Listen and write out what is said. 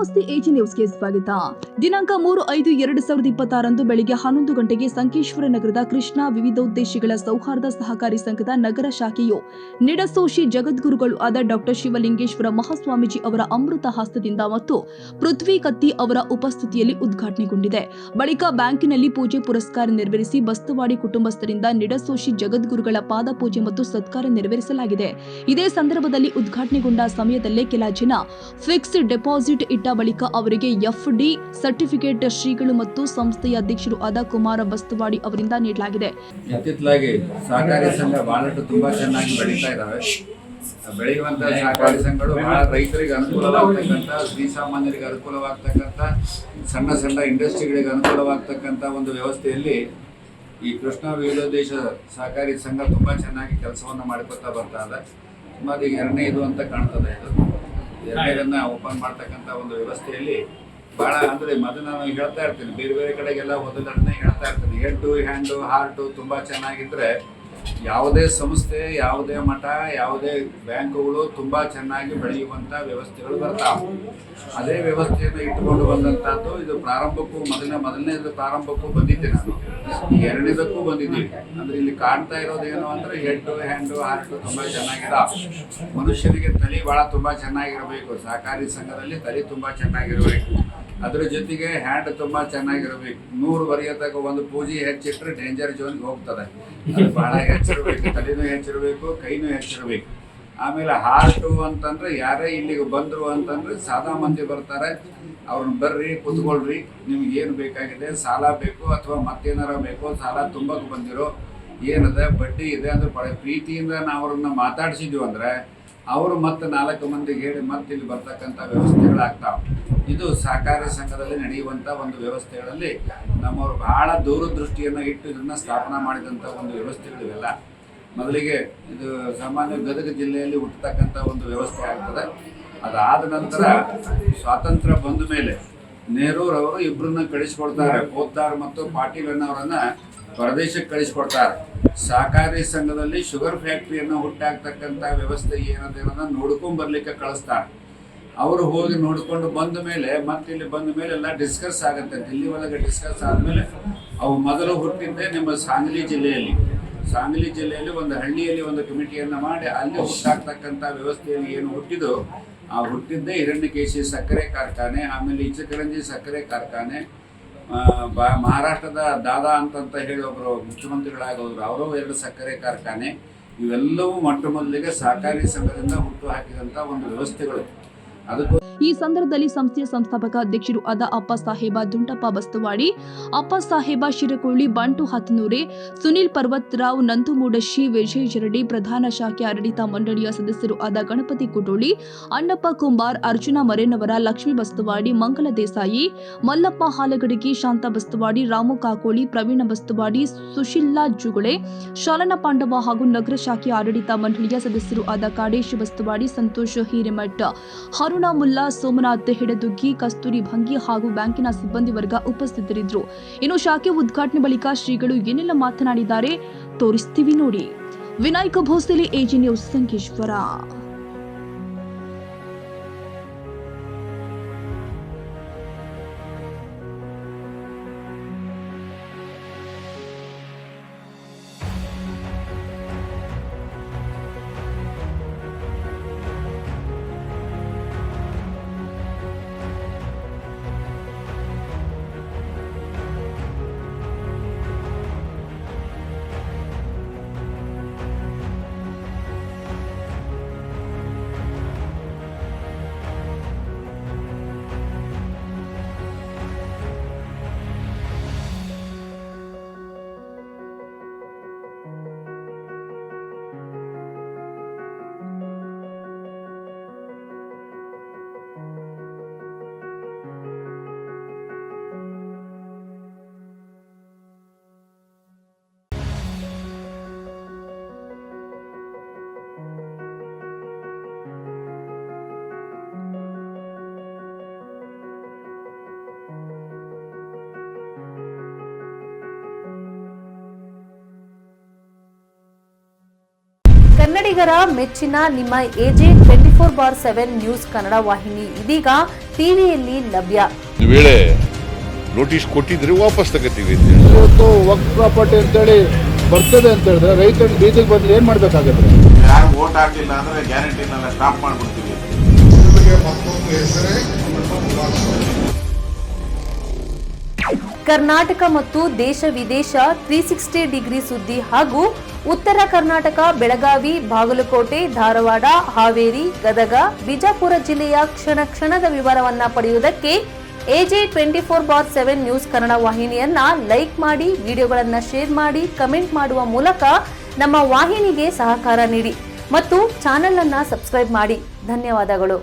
ನಮಸ್ತೆ ಎಜಿ ನ್ಯೂಸ್ಗೆ ಸ್ವಾಗತ. ದಿನಾಂಕ 3/5/2026 ಬೆಳಿಗ್ಗೆ 11 ಗಂಟೆಗೆ ಸಂಕೇಶ್ವರ ನಗರದ ಕೃಷ್ಣ ವಿವಿಧೋದ್ದೇಶಗಳ ಸೌಹಾರ್ದ ಸಹಕಾರಿ ಸಂಘದ ನಗರ ಶಾಖೆಯು ನಿಡಸೋಶಿ ಜಗದ್ಗುರುಗಳು ಆದ ಡಾಕ್ಟರ್ ಶಿವಲಿಂಗೇಶ್ವರ ಮಹಾಸ್ವಾಮೀಜಿ ಅವರ ಅಮೃತ ಹಸ್ತದಿಂದ ಮತ್ತು ಪೃಥ್ವಿ ಕತ್ತಿ ಅವರ ಉಪಸ್ಥಿತಿಯಲ್ಲಿ ಉದ್ಘಾಟನೆಗೊಂಡಿದೆ. ಬಳಿಕ ಬ್ಯಾಂಕಿನಲ್ಲಿ ಪೂಜೆ ಪುರಸ್ಕಾರ ನೆರವೇರಿಸಿ ಬಸ್ತವಾಡಿ ಕುಟುಂಬಸ್ಥರಿಂದ ನಿಡಸೋಶಿ ಜಗದ್ಗುರುಗಳ ಪಾದ ಪೂಜೆ ಮತ್ತು ಸತ್ಕಾರ ನೆರವೇರಿಸಲಾಗಿದೆ. ಇದೇ ಸಂದರ್ಭದಲ್ಲಿ ಉದ್ಘಾಟನೆಗೊಂಡ ಸಮಯದಲ್ಲೇ ಕೆಲ ಜನ ಫಿಕ್ಸ್ಡ್ ಡೆಪಾಸಿಟ್ ಇಟ್ಟ ಬಳಿಕ ಅವರಿಗೆ ಎಫ್ಡಿ ಸರ್ಟಿಫಿಕೇಟ್ ಶ್ರೀಗಳು ಮತ್ತು ಸಂಸ್ಥೆಯ ಅಧ್ಯಕ್ಷರು ಆದ ಕುಮಾರ ಬಸ್ತವಾಡಿ ಅವರಿಂದ ನೀಡಲಾಗಿದೆ. ಇತ್ತಿತ್ತಲಾಗಿ ಸಹಕಾರಿ ಸಂಘ ಬಹಳಷ್ಟು ತುಂಬಾ ಚೆನ್ನಾಗಿ ಬೆಳೀತಾ ಇದ್ದಾವೆ. ಬೆಳೆಯುವಂತಹ ಸಹಕಾರಿ ಸಂಘಗಳು ಬಹಳ ರೈತರಿಗೆ ಅನುಕೂಲವಾಗ್ತಕ್ಕಂಥ, ಶ್ರೀಸಾಮಾನ್ಯರಿಗೆ ಅನುಕೂಲವಾಗ್ತಕ್ಕಂಥ, ಸಣ್ಣ ಸಣ್ಣ ಇಂಡಸ್ಟ್ರಿಗಳಿಗೆ ಅನುಕೂಲವಾಗ್ತಕ್ಕಂಥ ಒಂದು ವ್ಯವಸ್ಥೆಯಲ್ಲಿ ಈ ಕೃಷ್ಣ ವಿವಿಧೋದ್ದೇಶ ಸಹಕಾರಿ ಸಂಘ ತುಂಬಾ ಚೆನ್ನಾಗಿ ಕೆಲಸವನ್ನು ಮಾಡಿಕೊತಾ ಬರ್ತಾ ಇದೆ. ಸುಮಾರು ಎರಡನೇದು ಅಂತ ಕಾಣ್ತದೆ. ಇದು ಎರಡನೇದನ್ನ ಓಪನ್ ಮಾಡ್ತಕ್ಕಂಥ ಒಂದು ವ್ಯವಸ್ಥೆಯಲ್ಲಿ ಬಹಳ ಅಂದರೆ ಮೊದಲು ನಾನು ಹೇಳ್ತಾ ಇರ್ತೀನಿ, ಬೇರೆ ಬೇರೆ ಕಡೆಗೆಲ್ಲ ಮೊದಲನೇ ಹೇಳ್ತಾ ಇರ್ತೀನಿ, ಹೆಡ್ಡು ಹ್ಯಾಂಡು ಹಾರ್ಟು ತುಂಬ ಚೆನ್ನಾಗಿದ್ದರೆ ಯಾವುದೇ ಸಂಸ್ಥೆ, ಯಾವುದೇ ಮಠ, ಯಾವುದೇ ಬ್ಯಾಂಕುಗಳು ತುಂಬ ಚೆನ್ನಾಗಿ ಬೆಳೆಯುವಂಥ ವ್ಯವಸ್ಥೆಗಳು ಬರ್ತಾವೆ. ಅದೇ ವ್ಯವಸ್ಥೆಯನ್ನು ಇಟ್ಟುಕೊಂಡು ಬಂದಂಥದ್ದು ಇದು ಪ್ರಾರಂಭಕ್ಕೂ ಮೊದಲನೇದು ಪ್ರಾರಂಭಕ್ಕೂ ಬಂದಿದ್ದೆ ನಾನು, ಈಗ ಎರಡನೇದಕ್ಕೂ ಬಂದಿದ್ದೀವಿ. ಅಂದರೆ ಇಲ್ಲಿ ಕಾಣ್ತಾ ಇರೋದೇನು ಅಂದರೆ ಹೆಡ್ಡು ಹ್ಯಾಂಡು ಹಾರ್ಟು ತುಂಬ ಚೆನ್ನಾಗಿದೆ. ಮನುಷ್ಯನಿಗೆ ತಲೆ ಭಾಳ ತುಂಬ ಚೆನ್ನಾಗಿರಬೇಕು. ಸಹಕಾರಿ ಸಂಘದಲ್ಲಿ ತಲೆ ತುಂಬ ಚೆನ್ನಾಗಿರಬೇಕು. ಅದರ ಜೊತೆಗೆ ಹ್ಯಾಂಡ್ ತುಂಬ ಚೆನ್ನಾಗಿರಬೇಕು. 100 ಬರೆಯತಕ್ಕ ಒಂದು ಪೂಜೆ ಹೆಚ್ಚಿಟ್ಟರೆ ಡೇಂಜರ್ ಝೋನ್ಗೆ ಹೋಗ್ತದೆ. ಅದು ಭಾಳ ಹೆಚ್ಚಿರಬೇಕು, ತಲೆನೂ ಹೆಚ್ಚಿರಬೇಕು, ಕೈನೂ ಹೆಚ್ಚಿರಬೇಕು. ಆಮೇಲೆ ಹಾರ್ಟು ಅಂತಂದ್ರೆ ಯಾರೇ ಇಲ್ಲಿಗೆ ಬಂದರು ಅಂತಂದ್ರೆ ಸಾದಾ ಮಂದಿ ಬರ್ತಾರೆ, ಅವ್ರನ್ನ ಬರ್ರಿ ಕುತ್ಕೊಳ್ರಿ, ನಿಮ್ಗೆ ಏನು ಬೇಕಾಗಿದೆ, ಸಾಲ ಬೇಕು ಅಥವಾ ಮತ್ತೇನಾರ ಬೇಕು, ಸಾಲ ತುಂಬಕ್ಕೆ ಬಂದಿರೋ ಏನದೆ ಬಡ್ಡಿ ಇದೆ ಅಂದ್ರೆ ಪ್ರೀತಿಯಿಂದ ನಾವು ಅವ್ರನ್ನ ಮಾತಾಡ್ಸಿದ್ವಿ ಅಂದರೆ ಅವರು ಮತ್ತೆ 4 ಮಂದಿಗೆ ಹೇಳಿ ಮತ್ತೆ ಇಲ್ಲಿ ಬರ್ತಕ್ಕಂಥ ವ್ಯವಸ್ಥೆಗಳಾಗ್ತಾವೆ. ಇದು ಸಹಕಾರಿ ಸಂಘದಲ್ಲಿ ನಡೆಯುವಂಥ ಒಂದು ವ್ಯವಸ್ಥೆಗಳಲ್ಲಿ ನಮ್ಮವರು ಬಹಳ ದೂರದೃಷ್ಟಿಯನ್ನು ಇಟ್ಟು ಇದನ್ನು ಸ್ಥಾಪನಾ ಮಾಡಿದಂಥ ಒಂದು ವ್ಯವಸ್ಥೆಗಳಿವೆಲ್ಲ. ಮೊದಲಿಗೆ ಇದು ಸಾಮಾನ್ಯ ಗದಗ ಜಿಲ್ಲೆಯಲ್ಲಿ ಹುಟ್ಟತಕ್ಕಂಥ ಒಂದು ವ್ಯವಸ್ಥೆ ಆಗ್ತದೆ. ಅದಾದ ನಂತರ ಸ್ವಾತಂತ್ರ್ಯ ಬಂದ ಮೇಲೆ ನೆಹರೂರವರು ಇಬ್ಬರನ್ನ ಕಳಿಸ್ಕೊಡ್ತಾರೆ, ಪೋದ್ದಾರ್ ಮತ್ತು ಪಾಟೀಲ್ ಅನ್ನೋರನ್ನ ಹೊರದೇಶಕ್ಕೆ ಕಳಿಸ್ಕೊಡ್ತಾರೆ. ಸಹಕಾರಿ ಸಂಘದಲ್ಲಿ ಶುಗರ್ ಫ್ಯಾಕ್ಟ್ರಿಯನ್ನು ಹುಟ್ಟಾಕ್ತಕ್ಕಂಥ ವ್ಯವಸ್ಥೆ ಏನದೇನನ್ನ ನೋಡ್ಕೊಂಡ್ ಬರ್ಲಿಕ್ಕೆ ಕಳಿಸ್ತಾರೆ. ಅವರು ಹೋಗಿ ನೋಡ್ಕೊಂಡು ಬಂದ ಮೇಲೆ ಮತ್ತೆ ಇಲ್ಲಿ ಬಂದ ಮೇಲೆ ಎಲ್ಲ ಡಿಸ್ಕಸ್ ಆಗುತ್ತೆ. ದಿಲ್ಲಿ ಒಳಗೆ ಡಿಸ್ಕಸ್ ಆದಮೇಲೆ ಅವು ಮೊದಲು ಹುಟ್ಟಿದ್ದೆ ನಿಮ್ಮ ಸಾಂಗ್ಲಿ ಜಿಲ್ಲೆಯಲ್ಲಿ ಒಂದು ಹಳ್ಳಿಯಲ್ಲಿ ಒಂದು ಕಮಿಟಿಯನ್ನು ಮಾಡಿ ಅಲ್ಲಿ ಹುಟ್ಟಾಕ್ತಕ್ಕಂಥ ವ್ಯವಸ್ಥೆಯಲ್ಲಿ ಏನು ಹುಟ್ಟಿದೋ ಆ ಹುಟ್ಟಿದ್ದೇ ಹಿರಣ್ಯಕೇಶಿ ಸಕ್ಕರೆ ಕಾರ್ಖಾನೆ, ಆಮೇಲೆ ಇಚಕರಂಜಿ ಸಕ್ಕರೆ ಕಾರ್ಖಾನೆ, ಮಹಾರಾಷ್ಟ್ರದ ದಾದಾ ಅಂತಂತ ಹೇಳಿ ಒಬ್ಬರು ಮುಖ್ಯಮಂತ್ರಿಗಳಾಗೋದ್ರು, ಅವರು 2 ಸಕ್ಕರೆ ಕಾರ್ಖಾನೆ. ಇವೆಲ್ಲವೂ ಮೊಟ್ಟ ಮೊದಲಿಗೆ ಸಹಕಾರಿ ಸಂಘದಿಂದ ಹುಟ್ಟು ಹಾಕಿದಂಥ ಒಂದು ವ್ಯವಸ್ಥೆಗಳು. ಅದಕ್ಕೂ ಈ ಸಂದರ್ಭದಲ್ಲಿ ಸಂಸ್ಥೆಯ ಸಂಸ್ಥಾಪಕ ಅಧ್ಯಕ್ಷರು ಆದ ಅಪ್ಪ ಸಾಹೇಬ ದುಂಟಪ್ಪ ಬಸ್ತವಾಡಿ, ಅಪ್ಪ ಸಾಹೇಬ ಶಿರಕೊಳ್ಳಿ, ಬಂಟು ಹತ್ತನೂರೆ, ಸುನಿಲ್ ಪರ್ವತರಾವ್, ನಂದುಮೂಡಶಿ, ವಿಜಯ್ ಜರಡಿ, ಪ್ರಧಾನ ಶಾಖೆ ಆಡಳಿತ ಮಂಡಳಿಯ ಸದಸ್ಯರು ಆದ ಗಣಪತಿ ಕುಟೋಳಿ, ಅಣ್ಣಪ್ಪ ಕುಂಬಾರ್, ಅರ್ಜುನ ಮರೇನವರ, ಲಕ್ಷ್ಮೀ ಬಸ್ತವಾಡಿ, ಮಂಗಲ ದೇಸಾಯಿ, ಮಲ್ಲಪ್ಪ ಹಾಲಗಡಗಿ, ಶಾಂತ ಬಸ್ತವಾಡಿ, ರಾಮು ಕಾಕೋಳಿ, ಪ್ರವೀಣ ಬಸ್ತವಾಡಿ, ಸುಶೀಲಾ ಜುಗುಳೆ, ಶಾಲನ ಪಾಂಡವ ಹಾಗೂ ನಗರ ಶಾಖೆ ಆಡಳಿತ ಮಂಡಳಿಯ ಸದಸ್ಯರು ಆದ ಕಾಡೇಶ್ ಬಸ್ತವಾಡಿ, ಸಂತೋಷ್ ಹಿರೇಮಠ, ಹರುಣ ಮುಲ್ಲಾ, ಸೋಮನಾಥ್ ಹಿಡದುಗ್ಗಿ, ಕಸ್ತೂರಿ ಭಂಗಿ ಹಾಗೂ ಬ್ಯಾಂಕಿನ ಸಿಬ್ಬಂದಿ ವರ್ಗ ಉಪಸ್ಥಿತರಿದ್ದರು. ಇನ್ನು ಶಾಖೆ ಉದ್ಘಾಟನೆ ಬಳಿಕ ಶ್ರೀಗಳು ಏನೆಲ್ಲ ಮಾತನಾಡಿದ್ದಾರೆ ತೋರಿಸ್ತೀವಿ ನೋಡಿ. Vinayak Bhosale, AG news, Sankeshwar. ಕನ್ನಡಿಗರ ಮೆಚ್ಚಿನ ನಿಮ್ಮ ಎಜೆ 24/7 ನ್ಯೂಸ್ ಕನ್ನಡ ವಾಹಿನಿ ಇದೀಗ ಟಿವಿಯಲ್ಲಿ ಲಭ್ಯ. ಒಂದು ವೇಳೆ ನೋಟಿಸ್ ಕೊಟ್ಟಿದ್ರೆ ವಾಪಸ್ ತಗೋತೀವಿ. ಇವತ್ತು ವಕ್ಫ್ ಪ್ರಾಪರ್ಟಿ ಅಂತೇಳಿ ಬರ್ತದೆ ಅಂತ ಹೇಳಿದ್ರೆ ರೈತರು ಬೀದಿಗೆ ಬಂದ್ರೆ ಏನ್ ಮಾಡ್ಬೇಕಾಗತ್ತೆ? ಯಾರು ವೋಟ್ ಹಾಕಲಿಲ್ಲ ಅಂದ್ರೆ ಗ್ಯಾರಂಟಿನೆಲ್ಲ ಸ್ಟಾಪ್ ಮಾಡ್ಬಿಡ್ತೀವಿ. ಕರ್ನಾಟಕ ಮತ್ತು ದೇಶ ವಿದೇಶ 360 ಡಿಗ್ರಿ ಸುದ್ದಿ ಹಾಗೂ ಉತ್ತರ ಕರ್ನಾಟಕ, ಬೆಳಗಾವಿ, ಬಾಗಲಕೋಟೆ, ಧಾರವಾಡ, ಹಾವೇರಿ, ಗದಗ, ಬಿಜಾಪುರ ಜಿಲ್ಲೆಯ ಕ್ಷಣ ಕ್ಷಣದ ವಿವರವನ್ನ ಪಡೆಯುವುದಕ್ಕೆ ಎಜೆ 24/7 ನ್ಯೂಸ್ ಕನ್ನಡ ವಾಹಿನಿಯನ್ನ ಲೈಕ್ ಮಾಡಿ, ವಿಡಿಯೋಗಳನ್ನ ಶೇರ್ ಮಾಡಿ, ಕಮೆಂಟ್ ಮಾಡುವ ಮೂಲಕ ನಮ್ಮ ವಾಹಿನಿಗೆ ಸಹಕಾರ ನೀಡಿ ಮತ್ತು ಚಾನೆಲ್ ಅನ್ನ ಸಬ್ಸ್ಕ್ರೈಬ್ ಮಾಡಿ. ಧನ್ಯವಾದಗಳು.